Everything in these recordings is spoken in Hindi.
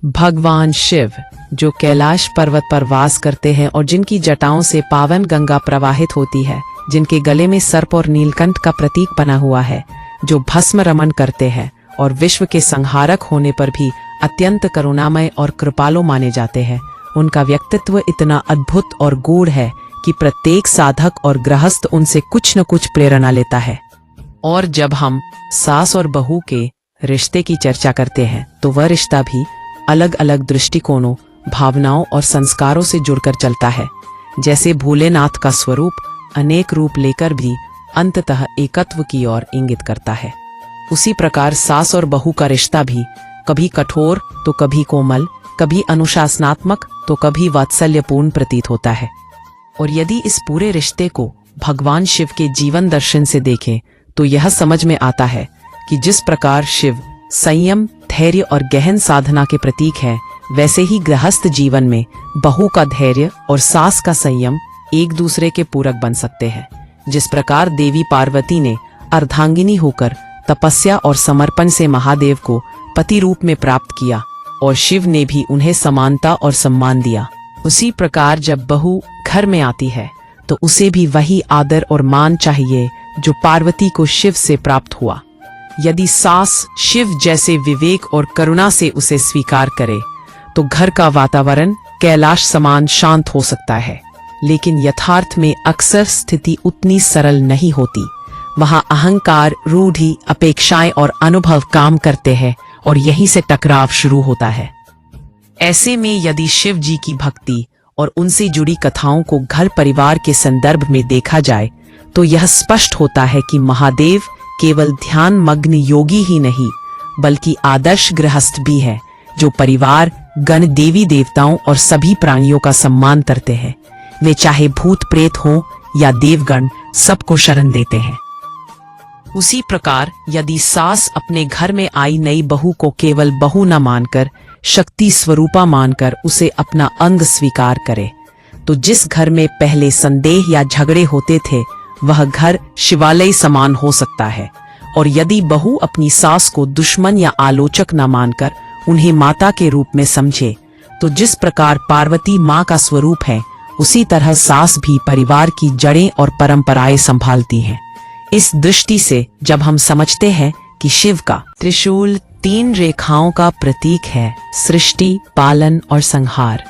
भगवान शिव जो कैलाश पर्वत पर वास करते हैं और जिनकी जटाओं से पावन गंगा प्रवाहित होती है, जिनके गले में सर्प और नीलकंठ का प्रतीक बना हुआ है, जो भस्म रमन करते हैं और विश्व के संहारक होने पर भी अत्यंत करुणामय और कृपालु माने जाते हैं, उनका व्यक्तित्व इतना अद्भुत और गूढ़ है कि प्रत्येक साधक और गृहस्थ उनसे कुछ न कुछ प्रेरणा लेता है। और जब हम सास और बहू के रिश्ते की चर्चा करते हैं तो वह रिश्ता भी अलग अलग दृष्टिकोणों, भावनाओं और संस्कारों से जुड़कर चलता है। जैसे भोलेनाथ का स्वरूप अनेक रूप लेकर भी अंततः एकत्व की ओर इंगित करता है, उसी प्रकार सास और बहू का रिश्ता भी कभी कठोर तो कभी कोमल, कभी अनुशासनात्मक तो कभी वात्सल्यपूर्ण प्रतीत होता है। और यदि इस पूरे रिश्ते को भगवान शिव के जीवन दर्शन से देखें तो यह समझ में आता है कि जिस प्रकार शिव संयम, धैर्य और गहन साधना के प्रतीक है, वैसे ही गृहस्थ जीवन में बहू का धैर्य और सास का संयम एक दूसरे के पूरक बन सकते हैं। जिस प्रकार देवी पार्वती ने अर्धांगिनी होकर तपस्या और समर्पण से महादेव को पति रूप में प्राप्त किया और शिव ने भी उन्हें समानता और सम्मान दिया, उसी प्रकार जब बहू घर में आती है तो उसे भी वही आदर और मान चाहिए जो पार्वती को शिव से प्राप्त हुआ। यदि सास शिव जैसे विवेक और करुणा से उसे स्वीकार करे तो घर का वातावरण कैलाश समान शांत हो सकता है। लेकिन यथार्थ में अक्सर स्थिति उतनी सरल नहीं होती। वहां अहंकार, रूढ़ि, अपेक्षाएं और अनुभव काम करते हैं और यहीं से टकराव शुरू होता है। ऐसे में यदि शिव जी की भक्ति और उनसे जुड़ी कथाओं को घर परिवार के संदर्भ में देखा जाए तो यह स्पष्ट होता है कि महादेव केवल ध्यान मग्न योगी ही नहीं बल्कि आदर्श गृहस्थ भी है, जो परिवार, गण, देवी देवताओं और सभी प्राणियों का सम्मान करते हैं। वे चाहे भूत प्रेत हों या देवगण, सबको शरण देते हैं। उसी प्रकार यदि सास अपने घर में आई नई बहू को केवल बहू न मानकर शक्ति स्वरूपा मानकर उसे अपना अंग स्वीकार करे तो जिस घर में पहले संदेह या झगड़े होते थे वह घर शिवालय समान हो सकता है। और यदि बहू अपनी सास को दुश्मन या आलोचक न मानकर उन्हें माता के रूप में समझे तो जिस प्रकार पार्वती माँ का स्वरूप है, उसी तरह सास भी परिवार की जड़ें और परंपराएं संभालती हैं। इस दृष्टि से जब हम समझते हैं कि शिव का त्रिशूल 3 रेखाओं का प्रतीक है, सृष्टि, पालन और संहार,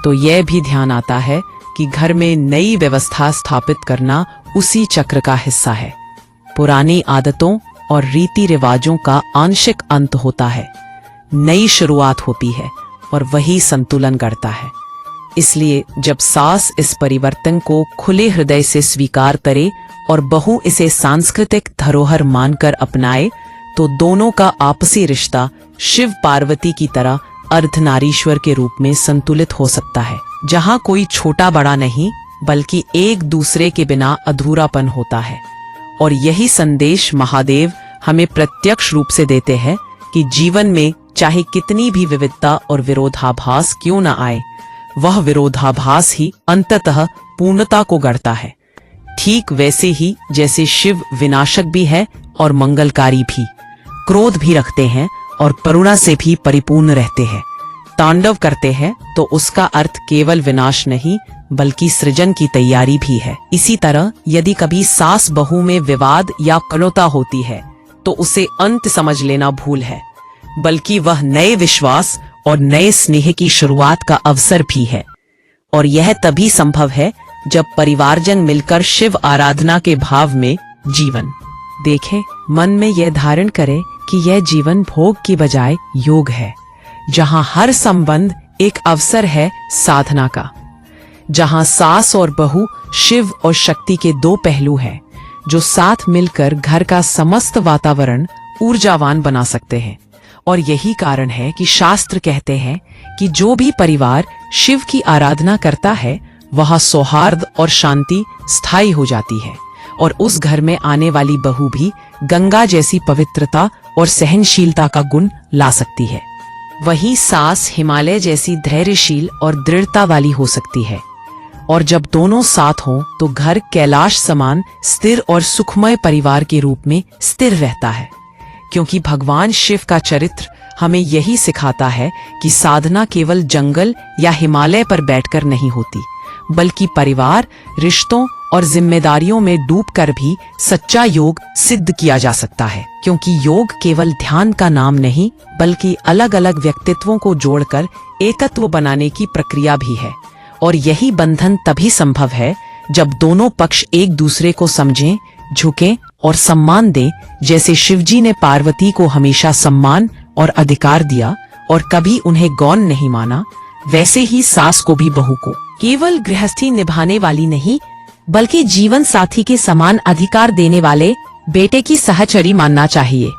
तो यह भी ध्यान आता है कि घर में नई व्यवस्था स्थापित करना उसी चक्र का हिस्सा है। पुरानी आदतों और रीति रिवाजों का आंशिक अंत होता है, नई शुरुआत होती है और वही संतुलन गढ़ता है। इसलिए जब सास इस परिवर्तन को खुले हृदय से स्वीकार करे और बहू इसे सांस्कृतिक धरोहर मानकर अपनाए तो दोनों का आपसी रिश्ता शिव पार्वती की तरह अर्धनारीश्वर के रूप में संतुलित हो सकता है, जहां कोई छोटा बड़ा नहीं बल्कि एक दूसरे के बिना अधूरापन होता है। और यही संदेश महादेव हमें प्रत्यक्ष रूप से देते हैं कि जीवन में चाहे कितनी भी विविधता और विरोधाभास क्यों न आए, वह विरोधाभास ही अंततः पूर्णता को गढ़ता है। ठीक वैसे ही जैसे शिव विनाशक भी है और मंगलकारी भी, क्रोध भी रखते हैं और करुणा से भी परिपूर्ण रहते हैं, तांडव करते हैं तो उसका अर्थ केवल विनाश नहीं बल्कि सृजन की तैयारी भी है। इसी तरह यदि कभी सास बहू में विवाद या कटुता होती है तो उसे अंत समझ लेना भूल है, बल्कि वह नए विश्वास और नए स्नेह की शुरुआत का अवसर भी है। और यह तभी संभव है जब परिवारजन मिलकर शिव आराधना के भाव में जीवन देखें, मन में यह धारण करें कि यह जीवन भोग की बजाय योग है, जहां हर संबंध एक अवसर है साधना का, जहां सास और बहू शिव और शक्ति के 2 पहलू हैं जो साथ मिलकर घर का समस्त वातावरण ऊर्जावान बना सकते हैं। और यही कारण है कि शास्त्र कहते हैं कि जो भी परिवार शिव की आराधना करता है वहां सौहार्द और शांति स्थायी हो जाती है और उस घर में आने वाली बहू भी गंगा जैसी पवित्रता और सहनशीलता का गुण ला सकती है। वहीं सास हिमालय जैसी धैर्यशील और दृढ़ता वाली हो सकती है। और जब दोनों साथ हों तो घर कैलाश समान स्थिर और सुखमय परिवार के रूप में स्थिर रहता है, क्योंकि भगवान शिव का चरित्र हमें यही सिखाता है कि साधना केवल जंगल या हिमालय पर बैठकर नहीं होती, बल्कि परिवार, रिश्तों और जिम्मेदारियों में डूबकर भी सच्चा योग सिद्ध किया जा सकता है। क्योंकि योग केवल ध्यान का नाम नहीं, बल्कि अलग अलग व्यक्तित्वों को जोड़कर एकत्व बनाने की प्रक्रिया भी है। और यही बंधन तभी संभव है जब दोनों पक्ष एक दूसरे को समझें, झुकें और सम्मान दें। जैसे शिवजी ने पार्वती को हमेशा सम्मान और अधिकार दिया और कभी उन्हें गौण नहीं माना, वैसे ही सास को भी बहू को केवल गृहस्थी निभाने वाली नहीं, बल्कि जीवन साथी के समान अधिकार देने वाले बेटे की सहचरी मानना चाहिए।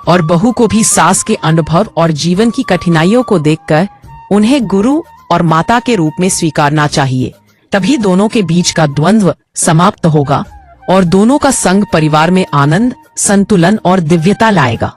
और बहू को भी सास के अनुभव और जीवन की कठिनाइयों को देखकर उन्हें गुरु और माता के रूप में स्वीकारना चाहिए। तभी दोनों के बीच का द्वंद्व समाप्त होगा और दोनों का संग परिवार में आनंद, संतुलन और दिव्यता लाएगा।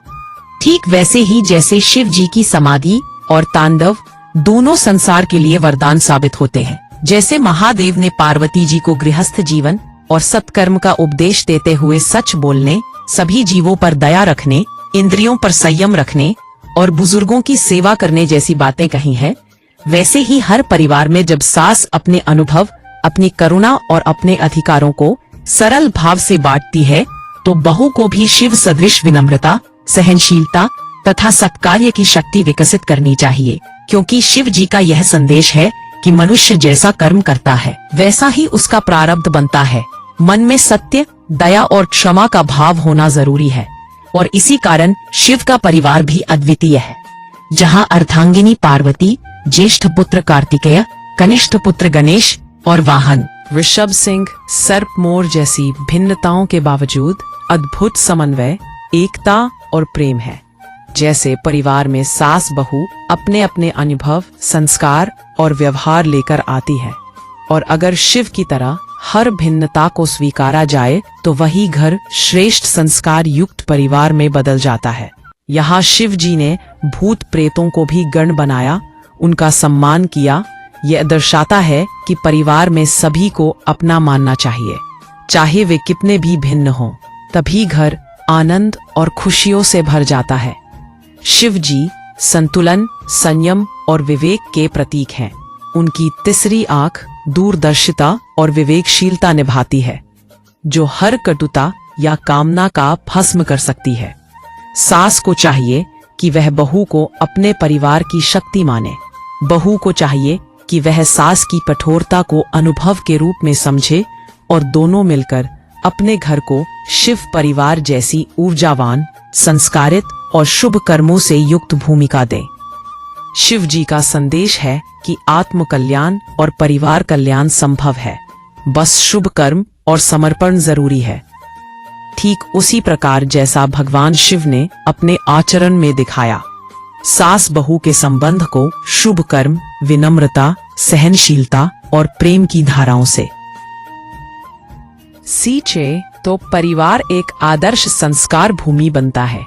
ठीक वैसे ही जैसे शिव जी की समाधि और तांडव दोनों संसार के लिए वरदान साबित होते हैं। जैसे महादेव ने पार्वती जी को गृहस्थ जीवन और सत्कर्म का उपदेश देते हुए सच बोलने, सभी जीवों पर दया रखने, इंद्रियों पर संयम रखने और बुजुर्गों की सेवा करने जैसी बातें कही हैं, वैसे ही हर परिवार में जब सास अपने अनुभव, अपनी करुणा और अपने अधिकारों को सरल भाव से बांटती है, तो बहू को भी शिव सदृश विनम्रता, सहनशीलता तथा सत्कार्य की शक्ति विकसित करनी चाहिए। क्योंकि शिव जी का यह संदेश है कि मनुष्य जैसा कर्म करता है, वैसा ही उसका प्रारब्ध बनता है। मन में सत्य, दया और क्षमा का भाव होना जरूरी है। और इसी कारण शिव का परिवार भी अद्वितीय है, जहाँ अर्धांगिनी पार्वती, ज्येष्ठ पुत्र कार्तिकेय, कनिष्ठ पुत्र गणेश और वाहन ऋषभ सिंह, सर्प मोर जैसी भिन्नताओं के बावजूद अद्भुत समन्वय, एकता और प्रेम है। जैसे परिवार में सास बहू अपने अपने अनुभव, संस्कार और व्यवहार लेकर आती है, और अगर शिव की तरह हर भिन्नता को स्वीकारा जाए तो वही घर श्रेष्ठ संस्कार युक्त परिवार में बदल जाता है। यहाँ शिव जी ने भूत प्रेतों को भी गण बनाया, उनका सम्मान किया। यह दर्शाता है कि परिवार में सभी को अपना मानना चाहिए, चाहे वे कितने भी भिन्न हों। तभी घर आनंद और खुशियों से भर जाता है। शिव जी संतुलन, संयम और विवेक के प्रतीक हैं। उनकी तीसरी आंख दूरदर्शिता और विवेकशीलता निभाती है, जो हर कटुता या कामना का भस्म कर सकती है। सास को चाहिए कि वह बहू को अपने परिवार की शक्ति माने। बहू को चाहिए कि वह सास की कठोरता को अनुभव के रूप में समझे और दोनों मिलकर अपने घर को शिव परिवार जैसी ऊर्जावान, संस्कारित और शुभ कर्मों से युक्त भूमिका दें। शिव जी का संदेश है कि आत्म कल्याण और परिवार कल्याण संभव है, बस शुभ कर्म और समर्पण जरूरी है। ठीक उसी प्रकार जैसा भगवान शिव ने अपने आचरण में दिखाया। सास बहू के संबंध को शुभ कर्म, विनम्रता, सहनशीलता और प्रेम की धाराओं से सींचे तो परिवार एक आदर्श संस्कार भूमि बनता है।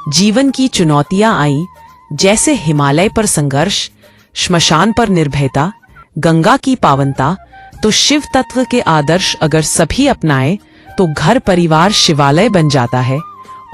जीवन की चुनौतियां आई, जैसे हिमालय पर संघर्ष, श्मशान पर निर्भयता, गंगा की पावनता, तो शिव तत्व के आदर्श अगर सभी अपनाए तो घर परिवार शिवालय बन जाता है।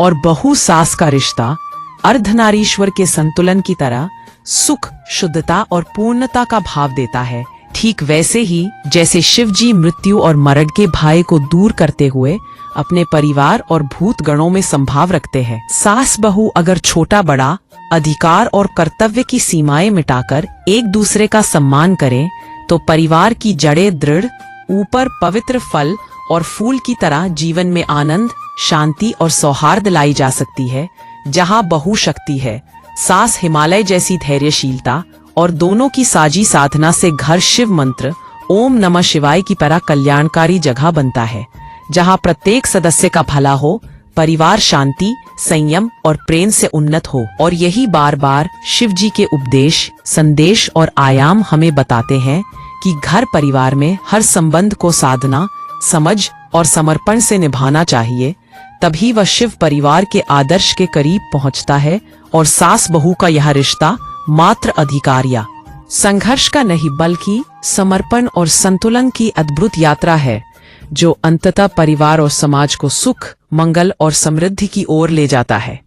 और बहू सास का रिश्ता अर्धनारीश्वर के संतुलन की तरह सुख, शुद्धता और पूर्णता का भाव देता है। ठीक वैसे ही जैसे शिव जी मृत्यु और मरण के भय को दूर करते हुए अपने परिवार और भूत गणों में संभाव रखते हैं, सास बहू अगर छोटा बड़ा, अधिकार और कर्तव्य की सीमाएं मिटाकर एक दूसरे का सम्मान करें, तो परिवार की जड़ें दृढ़, ऊपर पवित्र फल और फूल की तरह जीवन में आनंद, शांति और सौहार्द लाई जा सकती है। जहाँ बहू शक्ति है, सास हिमालय जैसी धैर्यशीलता और दोनों की साझी साधना से घर शिव मंत्र ओम नमः शिवाय की तरह कल्याणकारी जगह बनता है, जहाँ प्रत्येक सदस्य का भला हो, परिवार शांति, संयम और प्रेम से उन्नत हो। और यही बार बार शिव जी के उपदेश, संदेश और आयाम हमें बताते हैं कि घर परिवार में हर संबंध को साधना, समझ और समर्पण से निभाना चाहिए। तभी वह शिव परिवार के आदर्श के करीब पहुंचता है। और सास बहू का यह रिश्ता मात्र अधिकार या संघर्ष का नहीं, बल्कि समर्पण और संतुलन की अद्भुत यात्रा है, जो अंततः परिवार और समाज को सुख, मंगल और समृद्धि की ओर ले जाता है।